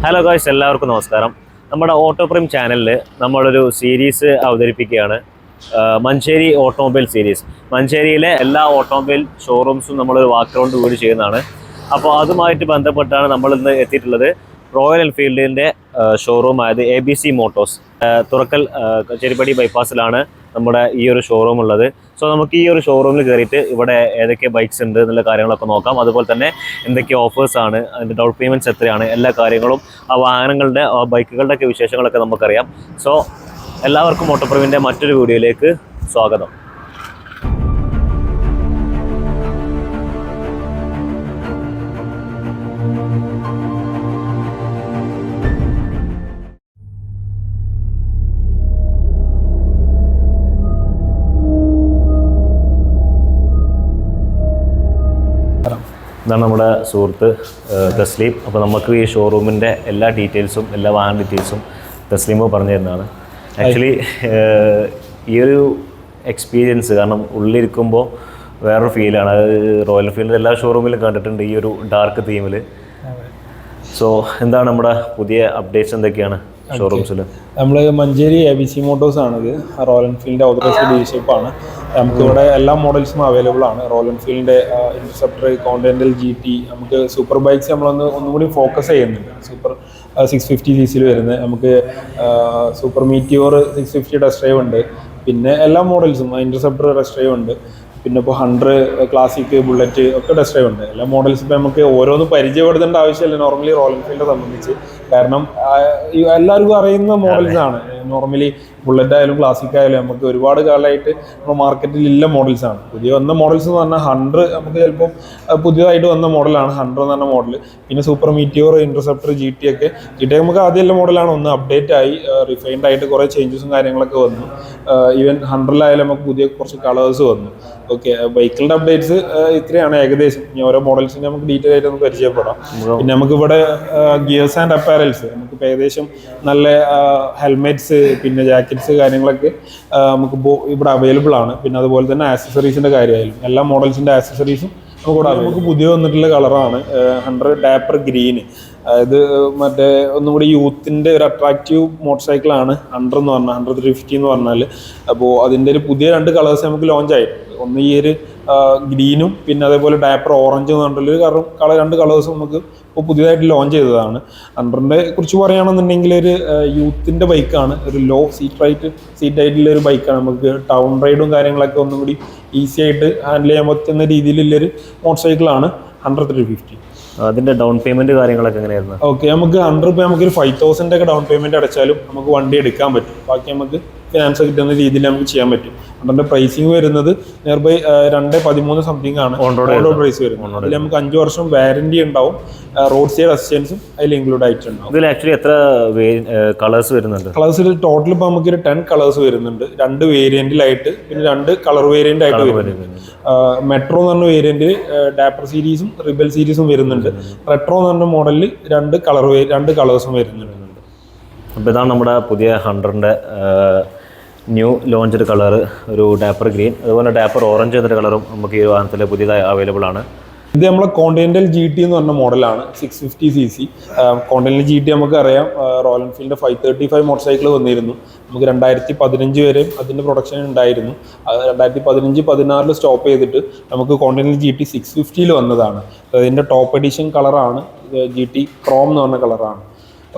Hello guys, എല്ലാവർക്കും നമസ്കാരം. നമ്മുടെ ഓട്ടോപ്രീം ചാനലിൽ നമ്മളൊരു സീരീസ് അവതരിപ്പിക്കുകയാണ്. Manjeri automobile series. മഞ്ചേരിയിലെ എല്ലാ ഓട്ടോമൊബൈൽ ഷോറൂംസും നമ്മളൊരു വാക്ക് റൗണ്ട് കൂടി ചെയ്യുന്നതാണ്. അപ്പോൾ അതുമായിട്ട് ബന്ധപ്പെട്ടാണ് നമ്മളിന്ന് എത്തിയിട്ടുള്ളത്. റോയൽ എൻഫീൽഡിൻ്റെ ഷോറൂമായത് ABC മോട്ടോഴ്സ്, തുറക്കൽ ചെരിപ്പടി ബൈപ്പാസിലാണ് നമ്മുടെ ഈ ഒരു ഷോറൂം ഉള്ളത്. സോ നമുക്ക് ഈ ഒരു ഷോറൂമിൽ കയറിയിട്ട് ഇവിടെ ഏതൊക്കെ ബൈക്സ് ഉണ്ട് എന്നുള്ള കാര്യങ്ങളൊക്കെ നോക്കാം. അതുപോലെ തന്നെ എന്തൊക്കെ ഓഫേഴ്സാണ്, അതിൻ്റെ ഡൗൺ പേയ്മെൻറ്റ്സ് എത്രയാണ്, എല്ലാ കാര്യങ്ങളും ആ വാഹനങ്ങളുടെ ബൈക്കുകളുടെയൊക്കെ വിശേഷങ്ങളൊക്കെ നമുക്കറിയാം. സോ എല്ലാവർക്കും ഓട്ടോപ്രീമിൻ്റെ മറ്റൊരു വീഡിയോയിലേക്ക് സ്വാഗതം. ഇതാണ് നമ്മുടെ സുഹൃത്ത് തസ്ലീം. അപ്പോൾ നമുക്ക് ഈ ഷോറൂമിൻ്റെ എല്ലാ ഡീറ്റെയിൽസും, എല്ലാ വാഹന ഡീറ്റെയിൽസും തസ്ലീമോ പറഞ്ഞു തരുന്നതാണ്. ആക്ച്വലി ഈ ഒരു എക്സ്പീരിയൻസ്, കാരണം ഉള്ളിലിരിക്കുമ്പോൾ വേറൊരു ഫീലാണ്. അത് റോയൽ എൻഫീൽഡിൻ്റെ എല്ലാ ഷോറൂമിലും കണ്ടിട്ടുണ്ട് ഈ ഒരു ഡാർക്ക് തീമിൽ. സോ എന്താണ് നമ്മുടെ പുതിയ അപ്ഡേറ്റ്സ്, എന്തൊക്കെയാണ് ഷോറൂംസിൽ? നമ്മൾ മഞ്ചേരി ABC മോട്ടോഴ്സ് ആണിത്. റോയൽ എൻഫീൽഡിൻ്റെ ഓതറൈസ്ഡ് ഡീലർഷിപ്പാണ്. നമുക്കിവിടെ എല്ലാ മോഡൽസും അവൈലബിൾ ആണ്. റോയൽ എൻഫീൽഡിൻ്റെ ഇന്റർസെപ്റ്റർ, കോണ്ടിനെന്റൽ GT, നമുക്ക് സൂപ്പർ ബൈക്സ് ഒന്നുകൂടി ഫോക്കസ് ചെയ്യുന്നുണ്ട്. സൂപ്പർ 650cc വരുന്നത് നമുക്ക് സൂപ്പർ മീറ്റിയോർ 650 ടെസ്റ്റ് ഡ്രൈവ് ഉണ്ട്. പിന്നെ എല്ലാ മോഡൽസും ഇന്റർസെപ്റ്റർ ടെസ്റ്റ് ഡ്രൈവ് ഉണ്ട്. പിന്നെ ഇപ്പോൾ 100 ക്ലാസിക്, ബുള്ളറ്റ് ഒക്കെ ടെസ്റ്റ് ഡ്രൈവ് ഉണ്ട്. എല്ലാ മോഡൽസും ഇപ്പോൾ നമുക്ക് ഓരോന്ന് പരിചയപ്പെടുത്തേണ്ട ആവശ്യമില്ല നോർമലി റോയൽ എൻഫീൽഡിനെ സംബന്ധിച്ച്. കാരണം എല്ലാവർക്കും അറിയുന്ന മോഡൽസ് ആണ്. നോർമലി ബുള്ളറ്റ് ആയാലും ക്ലാസിക് ആയാലും നമുക്ക് ഒരുപാട് കാലമായിട്ട് നമ്മുടെ മാർക്കറ്റിൽ ഇല്ല മോഡൽസാണ്. പുതിയ വന്ന മോഡൽസ് എന്ന് പറഞ്ഞാൽ 100 നമുക്ക് ചിലപ്പം പുതിയതായിട്ട് വന്ന മോഡലാണ് 100 എന്ന് പറഞ്ഞ മോഡൽ. പിന്നെ സൂപ്പർ മീറ്റിയോർ, ഇന്റർസെപ്റ്റർ, GT ഒക്കെ നമുക്ക് ആദ്യമുള്ള മോഡലാണ്. ഒന്ന് അപ്ഡേറ്റ് ആയി, റിഫൈൻഡ് ആയിട്ട് കുറേ ചേഞ്ചസും കാര്യങ്ങളൊക്കെ വന്നു. ഈവൻ 100-ലായാലും നമുക്ക് പുതിയ കുറച്ച് കളേഴ്സ് വന്നു. ഓക്കെ, ബൈക്കുകളുടെ അപ്ഡേറ്റ്സ് ഇത്രയാണ് ഏകദേശം. ഇനി ഓരോ മോഡൽസിന് നമുക്ക് ഡീറ്റെയിൽ ആയിട്ട് നമുക്ക് പരിചയപ്പെടാം. പിന്നെ നമുക്ക് ഇവിടെ ഗിയേഴ്സ് ആൻഡ് അപ്പാരൽസ്, നമുക്ക് ഏകദേശം നല്ല ഹെൽമെറ്റ്സ്, പിന്നെ ജാക്കറ്റ്സ് കാര്യങ്ങളൊക്കെ നമുക്ക് ഇവിടെ അവൈലബിൾ ആണ്. പിന്നെ അതുപോലെ തന്നെ ആക്സസറീസിൻ്റെ കാര്യമായാലും എല്ലാ മോഡൽസിൻ്റെ ആക്സസറീസും നമുക്ക് പുതിയ വന്നിട്ടുള്ള കളറാണ് 100 ഡാപ്പർ ഗ്രീന്. അതായത് മറ്റേ ഒന്നുകൂടി യൂത്തിൻ്റെ ഒരു അട്രാക്റ്റീവ് മോട്ടോർ സൈക്കിളാണ് 100 എന്ന് പറഞ്ഞാൽ, 100 350 എന്ന് പറഞ്ഞാൽ. അപ്പോൾ അതിൻ്റെ ഒരു പുതിയ 2 കളേഴ്സ് നമുക്ക് ലോഞ്ച് ആയിട്ടുണ്ട്. ഒന്ന് ഈ ഒരു ഗ്രീനും പിന്നെ അതേപോലെ ഡാപ്പർ ഓറഞ്ച് എന്ന് പറഞ്ഞിട്ടുള്ളൊരു 2 കളേഴ്സും നമുക്ക് ഇപ്പോൾ പുതിയതായിട്ട് ലോഞ്ച് ചെയ്തതാണ്. 100നെ കുറിച്ച് പറയുകയാണെന്നുണ്ടെങ്കിൽ ഒരു യൂത്തിൻ്റെ ബൈക്കാണ്. ഒരു ലോ സീറ്റ് ഹൈറ്റുള്ള ഒരു ബൈക്കാണ്. നമുക്ക് ടൗൺ റൈഡും കാര്യങ്ങളൊക്കെ ഒന്നും കൂടി ഈസി ആയിട്ട് ഹാൻഡിൽ ചെയ്യാൻ പറ്റുന്ന രീതിയിലുള്ളൊരു മോട്ടോർ സൈക്കിളാണ് 100 350. അതിൻ്റെ ഡൗൺ പേയ്മെൻറ്റ് കാര്യങ്ങളൊക്കെ എങ്ങനെയായിരുന്നു? ഓക്കെ, നമുക്ക് 100 രൂപ നമുക്കൊരു 5000 ഒക്കെ ഡൗൺ പേയ്മെൻറ്റ് അടച്ചാലും നമുക്ക് വണ്ടി എടുക്കാൻ പറ്റും. ബാക്കി നമുക്ക് ഫിനാൻസ് കിട്ടുന്ന രീതിയിൽ നമുക്ക് ചെയ്യാൻ പറ്റും. അതിൻ്റെ പ്രൈസിങ് വരുന്നത് നിയർ ബൈ 2.13 സംതിങ് ആണ് ഓൺ റോഡ് പ്രൈസ് വരുന്നത്. അതിൽ നമുക്ക് 5 വർഷം വാറന്റി ഉണ്ടാവും. റോഡ് സൈഡ് അസിസ്റ്റൻസും അതിൽ ഇൻക്ലൂഡ് ആയിട്ടുണ്ടാവും. ഇതിൽ ആക്ച്വലി എത്ര കളേഴ്സ് വരുന്നുണ്ട്? കളേഴ്സിൽ ടോട്ടൽ ഇപ്പോൾ നമുക്കൊരു 10 കളേഴ്സ് വരുന്നുണ്ട്. 2 വേരിയന്റിലായിട്ട്, പിന്നെ 2 കളർ വേരിയന്റ് ആയിട്ട് വരുന്നുണ്ട്. മെട്രോ എന്ന് പറഞ്ഞ വേരിയന്റ് ഡാപ്പർ സീരീസും റിബൽ സീരീസും വരുന്നുണ്ട്. റെട്രോ എന്ന് പറഞ്ഞ മോഡലിൽ 2 കളേഴ്സും വരുന്നുണ്ട്. അപ്പോൾ ഇതാണ് നമ്മുടെ പുതിയ 100ൻ്റെ ന്യൂ ലോഞ്ച്ഡ് കളർ, ഒരു ഡാപ്പർ ഗ്രീൻ, അതുപോലെ ഡാപ്പർ ഓറഞ്ച് എന്നൊരു കളറും നമുക്ക് ഈ വാഹനത്തിൽ പുതിയതായി അവൈലബിൾ ആണ്. ഇത് നമ്മളെ കോണ്ടിനെന്റൽ GT എന്ന് പറഞ്ഞ മോഡലാണ് 650cc. കോണ്ടിനെന്റൽ GT നമുക്ക് അറിയാം, റോയൽ എൻഫീൽഡിന്റെ 535 മോട്ടോർ സൈക്കിൾ വന്നിരുന്നു. നമുക്ക് 2015 വരെ അതിന്റെ പ്രൊഡക്ഷൻ ഉണ്ടായിരുന്നു. 2015-16 സ്റ്റോപ്പ് ചെയ്തിട്ട് നമുക്ക് കോണ്ടിനെന്റൽ GT 650 വന്നതാണ്. അതിന്റെ ടോപ്പ് എഡിഷൻ കളറാണ് GT ക്രോം എന്ന് പറഞ്ഞ കളറാണ്.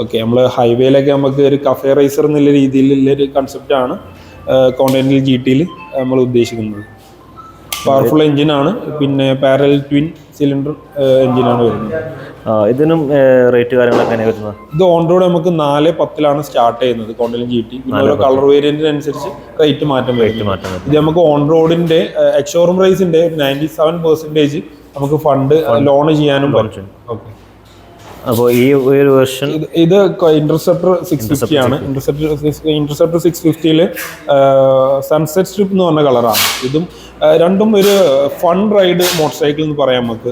ഓക്കെ, നമ്മൾ ഹൈവേയിലൊക്കെ നമുക്ക് ഒരു കഫേ റൈസർ എന്നുള്ള രീതിയിലുള്ളൊരു കൺസെപ്റ്റാണ് കോണ്ടിനെന്റൽ GTയിൽ നമ്മൾ ഉദ്ദേശിക്കുന്നത്. പവർഫുൾ എഞ്ചിനാണ്, പിന്നെ പാരലൽ ട്വിൻ സിലിണ്ടർ എഞ്ചിനാണ് വരുന്നത്. ഇതിനും റേറ്റ് കാര്യങ്ങളൊക്കെ എങ്ങനെയാണ് വരുന്നത്? ഇത് ഓൺ റോഡ് നമുക്ക് 410 സ്റ്റാർട്ട് ചെയ്യുന്നത് കോണ്ടിനെന്റൽ GT. പിന്നെ ഓരോ കളർ വേരിയന്റിനനുസരിച്ച് റേറ്റ് മാറ്റം വരും. ഇത് നമുക്ക് ഓൺ റോഡിന്റെ എക്സ്ഷോറൂം പ്രൈസിന്റെ 97% നമുക്ക് ഫണ്ട് ലോൺ ചെയ്യാനും പറ്റും. ഓക്കെ, അപ്പോൾ ഈ ഒരു വെർഷൻ ഇത് ഇന്റർസെപ്റ്റർ 650 ആണ്. ഇന്റർസെപ്റ്റർ 650 സൺസെറ്റ് സ്ട്രിപ്പ് എന്ന് പറഞ്ഞ കളറാണ്. ഇതും രണ്ടും ഒരു ഫൺ റൈഡ് മോട്ടോർ സൈക്കിൾ എന്ന് പറയാം നമുക്ക്.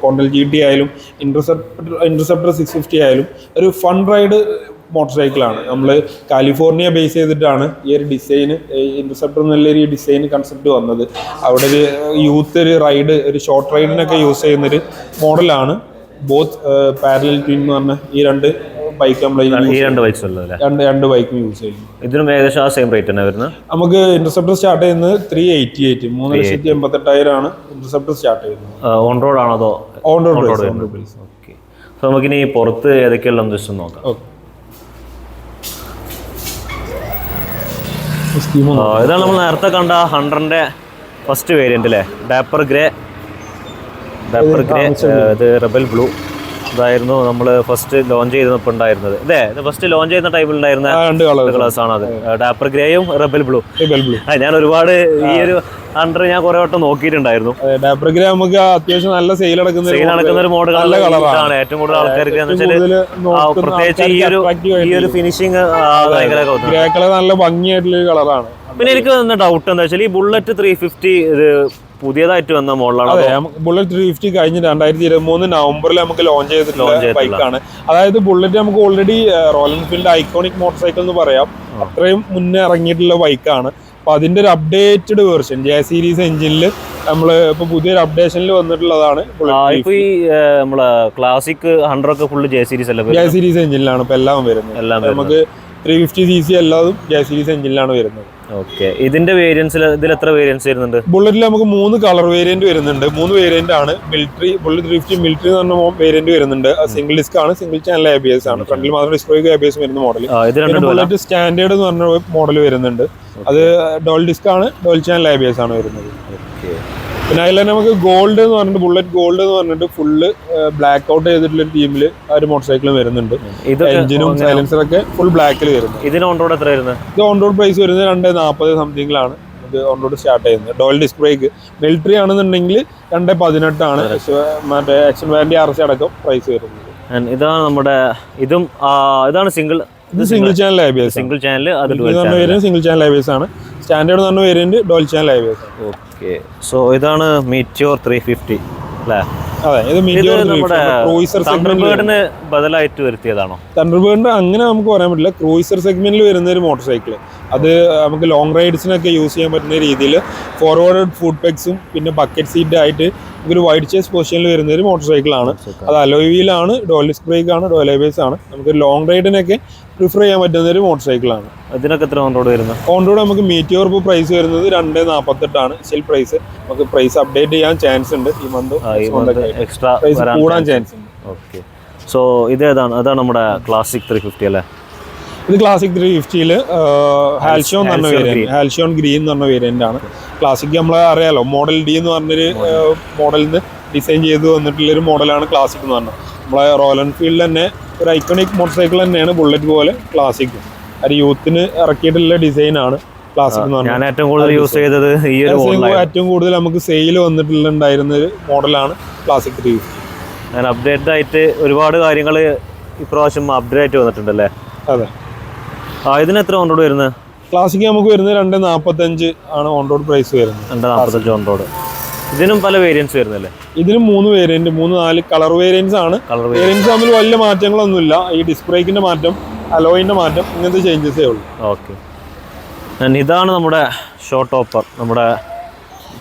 കോണ്ടിനെന്റൽ GT ആയാലും ഇന്റർസെപ്റ്റർ 650 ആയാലും ഒരു ഫൺ റൈഡ് മോട്ടോർ സൈക്കിളാണ്. നമ്മൾ കാലിഫോർണിയ ബേസ് ചെയ്തിട്ടാണ് ഈ ഒരു ഡിസൈന്, ഇന്റർസെപ്റ്റർ എന്നുള്ളൊരു ഡിസൈൻ കൺസെപ്റ്റ് വന്നത്. അവിടെ ഒരു യൂത്ത് ഒരു റൈഡ്, ഒരു ഷോർട്ട് റൈഡിനൊക്കെ യൂസ് ചെയ്യുന്നൊരു മോഡലാണ് ബോത്ത് പാരലൽ ട്വിൻ എന്ന് പറഞ്ഞ ഈ രണ്ട് ബൈക്ക് നമ്മൾ ഈ രണ്ട് ബൈക്സ് ഉള്ളത് അല്ലേ? രണ്ട് ബൈക്കും യൂസ് ചെയ്യും. ഇതിനും ഏകദേശം ആ സെയിം റേറ്റ് തന്നെ വരുന്നത്. നമുക്ക് ഇന്റർസെപ്റ്റർ സ്റ്റാർട്ട് ചെയ്യുന്നത് 388 3,88,000 ആണ് ഇന്റർസെപ്റ്റർ സ്റ്റാർട്ട് ചെയ്യുന്നത്. ഓൺ റോഡ് ആണോ അതോ on road price? Okay. So നമുക്കിനി പുറത്ത് ഏതൊക്കെയുള്ള ജസ്റ്റ് നോക്കാം. ഇതാണ് നമ്മൾ നേരത്തെ കണ്ട 100ന്റെ ഫസ്റ്റ് വേരിയന്റ് അല്ലേ? Dapper grey. ഇത് റെബൽ ബ്ലൂ ഇതായിരുന്നു നമ്മൾ ഫസ്റ്റ് ലോഞ്ച് ചെയ്തപ്പോൾ ഉണ്ടായിരുന്നത്. ഇത് ഫസ്റ്റ് ലോഞ്ച് ചെയ്യുന്ന ടൈമിൽ ഉണ്ടായിരുന്ന കളേഴ്സ് ആണ് അത്. ഡാപ്പർ ഗ്രേയും റെബൽ ബ്ലൂ. ഞാൻ ഒരുപാട് ഈ ഒരു 100 ഞാൻ കുറെ വട്ടം നോക്കിയിട്ടുണ്ടായിരുന്നു. ഡാപ്പർ ഗ്രേ നമുക്ക് അത്യാവശ്യം നല്ല സെയിൽ നടക്കുന്ന ഒരു മോഡലാണ്. ഏറ്റവും കൂടുതൽ ആൾക്കാർക്ക് പ്രത്യേകിച്ച് ഈ ഒരു ഫിനിഷിങ് ഗ്രേ കളർ നല്ല ഭംഗിയായിട്ടുള്ള കളറാണ്. പിന്നെ എനിക്ക് വന്ന ഡൗട്ട് എന്താ വെച്ചാൽ ഈ ബുള്ളറ്റ് 350 ഇത് പുതിയതായിട്ട് വന്ന മോഡലാണ്. അതെ, ബുള്ളറ്റ് 350 കഴിഞ്ഞ് 2023 നവംബറിൽ നമുക്ക് ലോഞ്ച് ചെയ്തിട്ടുള്ള ബൈക്കാണ്. അതായത് ബുള്ളറ്റ് നമുക്ക് already royal Enfield iconic motor cycle എന്ന് പറയാം, അത്രയും മുന്നേ ഇറങ്ങിയിട്ടുള്ള ബൈക്കാണ്. അപ്പൊ അതിന്റെ ഒരു അപ്ഡേറ്റഡ് വേർഷൻ ജെ സീരീസ് എഞ്ചിനിൽ നമ്മൾ ഇപ്പൊ പുതിയൊരു അപ്ഡേഷനിൽ വന്നിട്ടുള്ളതാണ്. ഇപ്പൊ ഈ നമ്മളെ ക്ലാസിക് 100 ഒക്കെ ഫുള്ള് ജെ സീരീസ് അല്ല, ജെ സീരീസ് എഞ്ചിനിലാണ് ഇപ്പൊ എല്ലാം വരുന്നത്. നമുക്ക് 350cc എല്ലാതും ജെ സീരീസ് എഞ്ചിനിലാണ് വരുന്നത്. ഓക്കെ. ഇതിന്റെ വേരിയൻസിൽ ഇതിൽ എത്ര വേരിയൻസ് വരുന്നുണ്ട്? ബുള്ളറ്റിൽ നമുക്ക് 3 കളർ വേരിയന്റ് വരുന്നുണ്ട്. 3 വേരിയന്റ് ആണ്. മിലിറ്ററി ബുള്ളറ്റ് 350 മിലിറ്ററി എന്ന് പറഞ്ഞ വേരിയന്റ് വരുന്നുണ്ട്. സിംഗിൾ ഡിസ്ക് ആണ്, സിംഗിൾ ചാനൽ ABS ആണ്. ഫ്രണ്ടിൽ മാത്രം ഡിസ്ക് ബ്രേക്ക് ABS വരുന്ന മോഡൽ. ബുള്ളറ്റ് സ്റ്റാൻഡേർഡ് എന്ന് പറഞ്ഞ മോഡൽ വരുന്നുണ്ട്. അത് ഡോൾ ഡിസ്ക് ആണ്, ഡോൾ ചാനൽ ABS ആണ് വരുന്നത്. പിന്നെ അതിൽ തന്നെ നമുക്ക് ഗോൾഡ് എന്ന് പറഞ്ഞിട്ട് ബുള്ളറ്റ് ഗോൾഡ് എന്ന് പറഞ്ഞിട്ട് ഫുള്ള് ബ്ലാക്ക് ഔട്ട് ചെയ്തിട്ടുള്ള ടീമിൽ ആ ഒരു മോട്ടോർ സൈക്കിളും വരുന്നുണ്ട്. എഞ്ചിനും സൈലൻസറൊക്കെ ഫുൾ ബ്ലാക്കിൽ വരുന്നത്. ഇതിന് ഓൺ റോഡ് എത്ര വരുന്നത്? ഇത് ഓൺ റോഡ് പ്രൈസ് വരുന്നത് 240 സംതിങ്ങിലാണ് ഇത് ഓൺ റോഡ് സ്റ്റാർട്ട് ചെയ്യുന്നത്. ഡോൾ ഡിസ്ക് ബ്രേക്ക് മിലിറ്ററി ആണെന്നുണ്ടെങ്കിൽ 218 ആണ്. മറ്റേ ആക്ഷൻ വാറന്റി RC അടക്കം പ്രൈസ് വരുന്നത്. ഇതാണ് നമ്മുടെ ഇതാണ് single channel ABS. Single channel single channel ABS ആണ്. സ്റ്റാൻഡേർഡ് എന്ന് പറഞ്ഞ variant dual channel ABS. Okay. So ഇതാണ് മീറ്റിയോർ 350 അല്ലേ? അതെ, ഇത് മീറ്റിയോർ ക്രൂയിസർ സെഗ്മെന്റിന് ബദലായിട്ട് വരുത്തിയതാണോ? തണ്ടർബേർഡ് അങ്ങനെ നമുക്ക് പറയാൻ പറ്റില്ല. ക്രൂയിസർ സെഗ്മെന്റിൽ വരുന്ന ഒരു മോട്ടോർ സൈക്കിൾ, അത് നമുക്ക് ലോങ് റൈഡ്സിനൊക്കെ യൂസ് ചെയ്യാൻ പറ്റുന്ന രീതിയിൽ ഫോർവേഡ് ഫുഡ് പെഗ്സും പിന്നെ ബക്കറ്റ് സീറ്റ് ആയിട്ട് ഒരു വൈഡ് ചേസ് പൊസിഷനിൽ വരുന്ന ഒരു മോട്ടോർ സൈക്കിളാണ്. അത് അലോയ് വീലാണ്, ഡോൾ ഡിസ്ക് ബ്രേക്ക് ആണ്, ഡോൾ ABS ആണ്. നമുക്ക് ലോങ് റൈഡിനൊക്കെ പ്രിഫർ ചെയ്യാൻ പറ്റുന്ന ഒരു മോട്ടോർ സൈക്കിളാണ്. ഇതിനൊക്കെ എത്ര ഓൺ റോഡ് വരുന്നത്? ഓൺ റോഡ് നമുക്ക് മീറ്റിയോർ ഇപ്പോൾ പ്രൈസ് വരുന്നത് 248 ആണ് സെൽ പ്രൈസ്. നമുക്ക് പ്രൈസ് അപ്ഡേറ്റ് ചെയ്യാൻ ചാൻസ് ഉണ്ട്. ഈ മന്ത് എക്സ്ട്രാ പ്രൈസ് കൂടാൻ ചാൻസ് ഉണ്ട്. ഓക്കെ. സോ അതാണ് നമ്മുടെ ക്ലാസിക് 350 അല്ലേ? ഇത് ക്ലാസിക് 350 ഹാൽഷോൺ എന്ന് പറഞ്ഞ വേരിയന്റ്, ഹാൽഷോൺ ഗ്രീൻ എന്ന് പറഞ്ഞ വേരിയന്റ് ആണ്. ക്ലാസിക് നമ്മളെ അറിയാലോ, മോഡൽ D എന്ന് പറഞ്ഞൊരു മോഡലിൽ നിന്ന് ഡിസൈൻ ചെയ്ത് വന്നിട്ടുള്ളൊരു മോഡലാണ് ക്ലാസിക് എന്ന് പറഞ്ഞത്. നമ്മളെ റോയൽ എൻഫീൽഡ് തന്നെ ഒരു ഐക്കോണിക് മോട്ടോർ സൈക്കിൾ തന്നെയാണ് ബുള്ളറ്റ് പോലെ ക്ലാസിക്. അത് യൂത്തിന് ഇറക്കിയിട്ടുള്ള ഡിസൈനാണ് ക്ലാസിക് എന്ന് പറഞ്ഞത്. ഞാൻ ഏറ്റവും കൂടുതൽ യൂസ് ചെയ്തത് ഈ ഒരു ഏറ്റവും കൂടുതൽ നമുക്ക് സെയിൽ വന്നിട്ടുണ്ടായിരുന്ന ഒരു മോഡലാണ് ക്ലാസിക് 350. ഞാൻ അപ്ഡേറ്റഡ് ആയിട്ട് ഒരുപാട് കാര്യങ്ങൾ ഇപ്രാവശ്യം അപ്ഡേറ്റ് വന്നിട്ടുണ്ടല്ലേ? അതെ. ഇതിന് എത്ര ഓൺ റോഡ് വരുന്നത്? ക്ലാസിക് നമുക്ക് വരുന്നത് 245 ആണ് ഓൺ റോഡ് പ്രൈസ് വരുന്നത്. 245 ഓൺ റോഡ്. ഇതിനും പല വേരിയൻസ് വരുന്നല്ലേ? ഇതിന് 3 വേരിയന്റ്, 4 കളർ വേരിയൻസ് ആണ്. വേരിയൻസ് തമ്മിൽ വലിയ മാറ്റങ്ങളൊന്നുമില്ല. ഈ ഡിസ്ക് ബ്രേക്കിന്റെ മാറ്റം, അലോയിന്റെ മാറ്റം, ഇങ്ങനത്തെ ചേഞ്ചസേ ഉള്ളൂ. ഓക്കെ. ഇതാണ് നമ്മുടെ ഷോ ടോപ്പർ, നമ്മുടെ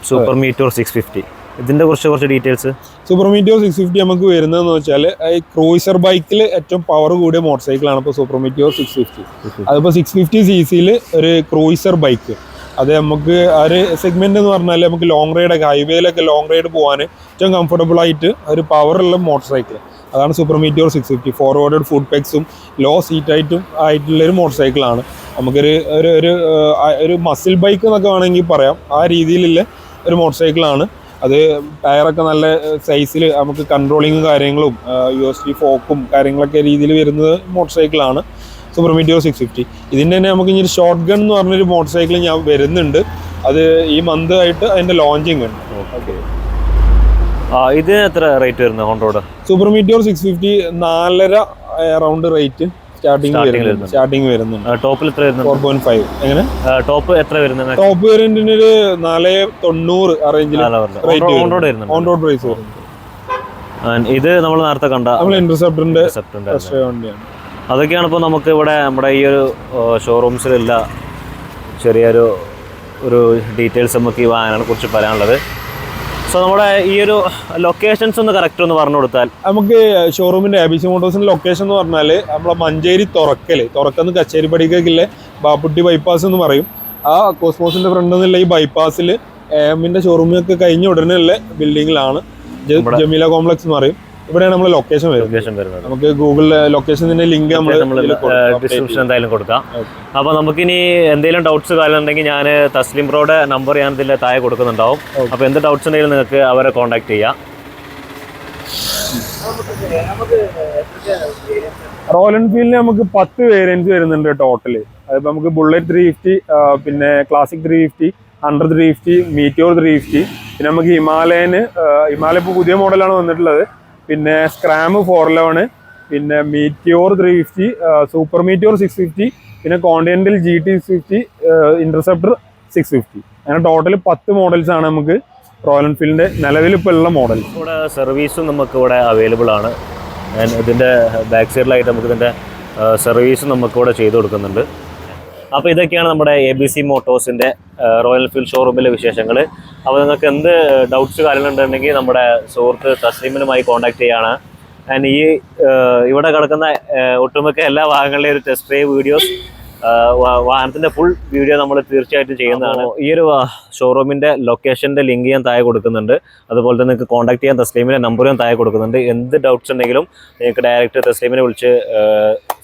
സൂപ്പർ മീറ്റിയോർ 650. ഇതിന്റെ കുറച്ച് ഡീറ്റെയിൽസ്. സൂപ്പർ മീറ്റിയോർ 650 നമുക്ക് വരുന്നതെന്ന് വെച്ചാൽ ഈ ക്രൂയിസർ ബൈക്കിൽ ഏറ്റവും പവർ കൂടിയ മോട്ടോർ സൈക്കിളാണ് ഇപ്പോൾ സൂപ്പർ മീറ്റിയോർ 650. അതിപ്പോൾ 650cc ഒരു ക്രൂയിസർ ബൈക്ക്. അത് നമുക്ക് ആ ഒരു സെഗ്മെന്റ് എന്ന് പറഞ്ഞാൽ നമുക്ക് ലോങ് റൈഡൊക്കെ ഹൈവേയിലൊക്കെ ലോങ് റൈഡ് പോകാൻ ഏറ്റവും കംഫർട്ടബിൾ ആയിട്ട് ഒരു പവറുള്ള മോട്ടോർ സൈക്കിൾ അതാണ് സൂപ്പർ മീറ്റിയോർ 650. ഫോർവേഡ് ഫുഡ് പെഗ്സും ലോ സീറ്റ് ഹൈറ്റും ആയിട്ടുള്ളൊരു മോട്ടോർ സൈക്കിളാണ്. നമുക്കൊരു ഒരു മസിൽ ബൈക്ക് എന്നൊക്കെ വേണമെങ്കിൽ പറയാം. ആ രീതിയിലുള്ള ഒരു മോട്ടോർ സൈക്കിളാണ്. അത് ടയറൊക്കെ നല്ല സൈസിൽ നമുക്ക് കൺട്രോളിങ്ങും കാര്യങ്ങളും USB ഫോക്കും കാര്യങ്ങളൊക്കെ രീതിയിൽ വരുന്നത് മോട്ടോർ സൈക്കിളാണ് സൂപ്പർ മീറ്റിയോർ 650. ഇതിൻ്റെ തന്നെ നമുക്ക് ഇനി ഒരു ഷോർട്ട് ഗൺ എന്ന് പറഞ്ഞൊരു മോട്ടോർ സൈക്കിൾ ഞാൻ വരുന്നുണ്ട്. അത് ഈ മന്ത് ആയിട്ട് അതിൻ്റെ ലോഞ്ചിങ് ഉണ്ട്. ഇത് എത്ര റേറ്റ് വരുന്നത് on road? Super meteor 650 4.5 around rate starting വരുന്നുണ്ട്. ടോപ്പിൽ എത്ര വരുന്നത്? 4.5. എങ്ങനെ ടോപ്പ് എത്ര വരുന്നത്? ടോപ്പ് വേരിയന്റിന് ഒരു 490 ആ റേഞ്ചിൽ ഓൺ റോഡ് പ്രൈസ് വരുന്നത്. ഇത് നമ്മൾ നേരത്തെ കണ്ട ഇന്റർസെപ്റ്ററിന്റെ വണ്ടിയാണ്. അതൊക്കെയാണ് ഇപ്പോൾ നമുക്ക് ഇവിടെ നമ്മുടെ ഈ ഒരു ഷോറൂംസിലുള്ള ചെറിയൊരു ഡീറ്റെയിൽസ് നമുക്ക് ഈ വാഹനങ്ങളെ കുറിച്ച് പറയാനുള്ളത്. സോ സോ നമ്മുടെ ഈ ഒരു ലൊക്കേഷൻസ് ഒന്ന് കറക്റ്റ് ഒന്ന് പറഞ്ഞു കൊടുത്താൽ. നമുക്ക് ഷോറൂമിന്റെ ABC മോട്ടോഴ്സിന്റെ ലൊക്കേഷൻ എന്ന് പറഞ്ഞാൽ നമ്മളെ മഞ്ചേരി തുറക്കെന്ന് കച്ചേരിപ്പടിക്കേക്കില്ലേ ബാപ്പുട്ടി ബൈപ്പാസ് എന്ന് പറയും. ആ കോസ്മോസിന്റെ ഫ്രണ്ടിൽ നിന്നുള്ള ഈ ബൈപ്പാസിൽ AMന്റെ ഷോറൂമൊക്കെ കഴിഞ്ഞ ഉടനെയുള്ള ബിൽഡിങ്ങിലാണ് ജമീല കോംപ്ലക്സ് എന്ന് പറയും. ഇവിടെയാണ് നമ്മൾ ലൊക്കേഷൻ വരുന്നത്. നമുക്ക് ഗൂഗിൾ ലൊക്കേഷന്റെ ലിങ്ക് നമ്മൾ ഡിസ്ക്രിപ്ഷൻ എന്തായാലും കൊടുക്കാം. അപ്പൊ നമുക്കിനി എന്തെങ്കിലും ഡൗട്ട്സ് കാര്യമുണ്ടെങ്കിൽ ഞാൻ തസ്ലിം ബ്രോയുടെ നമ്പർ ഞാൻ ഇതിൽ താഴെ കൊടുക്കുന്നുണ്ടാവും. അപ്പൊ എന്ത് ഡൗട്ട്സ് ഉണ്ടെങ്കിലും നിങ്ങൾക്ക് അവരെ കോൺടാക്ട് ചെയ്യാം. റോയൽ എൻഫീൽഡിന് നമുക്ക് 10 വേരിയൻസ് വരുന്നുണ്ട് ടോട്ടല്. അതിപ്പോൾ നമുക്ക് ബുള്ളറ്റ് 350, പിന്നെ ക്ലാസിക് 350, ഹണ്ടർ 350, മീറ്റിയോർ 350, പിന്നെ നമുക്ക് ഹിമാലയ ഇപ്പോൾ പുതിയ മോഡലാണ് വന്നിട്ടുള്ളത്. പിന്നെ സ്ക്രാം 411, പിന്നെ മീറ്റിയോർ 350, സൂപ്പർ മീറ്റിയോർ 650, പിന്നെ കോണ്ടിനെന്റൽ GT 650, ഇന്റർസെപ്റ്റർ 650. അങ്ങനെ ടോട്ടൽ 10 മോഡൽസ് ആണ് നമുക്ക് റോയൽ എൻഫീൽഡിന്റെ നിലവിലിപ്പോൾ ഉള്ള മോഡൽ. ഇവിടെ സർവീസും നമുക്ക് ഇവിടെ അവൈലബിൾ ആണ്. ഇതിൻ്റെ ബാക്ക് സൈഡിലായിട്ട് നമുക്ക് ഇതിൻ്റെ സർവീസും നമുക്കിവിടെ ചെയ്തു കൊടുക്കുന്നുണ്ട്. അപ്പോൾ ഇതൊക്കെയാണ് നമ്മുടെ ABC മോട്ടോഴ്സിൻ്റെ റോയൽ എൻഫീൽഡ് ഷോറൂമിലെ വിശേഷങ്ങൾ. അപ്പോൾ നിങ്ങൾക്ക് എന്ത് ഡൗട്ട്സ് കാര്യങ്ങളുണ്ടെങ്കിൽ നമ്മുടെ സുഹൃത്ത് തസ്ലീമിനുമായി കോൺടാക്ട് ചെയ്യാണ്. ആൻഡ് ഈ ഇവിടെ കിടക്കുന്ന ഒട്ടുമിക്ക എല്ലാ ഭാഗങ്ങളിലെയും ഒരു ടെസ്റ്റ് ഡ്രൈവ് വീഡിയോസ്, വാഹനത്തിൻ്റെ ഫുൾ വീഡിയോ നമ്മൾ തീർച്ചയായിട്ടും ചെയ്യുന്നതാണ്. ഈ ഒരു ഷോറൂമിൻ്റെ ലൊക്കേഷൻ്റെ ലിങ്ക് ഞാൻ താഴെ കൊടുക്കുന്നുണ്ട്. അതുപോലെ തന്നെ നിങ്ങൾക്ക് കോൺടാക്ട് ചെയ്യാൻ തസ്ലീമിൻ്റെ നമ്പർ ഞാൻ താഴെ കൊടുക്കുന്നുണ്ട്. എന്ത് ഡൗട്ട്സ് ഉണ്ടെങ്കിലും നിങ്ങൾക്ക് ഡയറക്റ്റ് തസ്ലീമിനെ വിളിച്ച്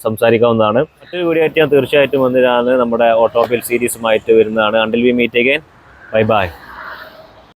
സംസാരിക്കാവുന്നതാണ്. മറ്റൊരു വീഡിയോ ആയിട്ട് ഞാൻ തീർച്ചയായിട്ടും വന്നിട്ടാണ് നമ്മുടെ ഓട്ടോമൊബൈൽ സീരീസുമായിട്ട് വരുന്നതാണ്. Until we meet again, bye by.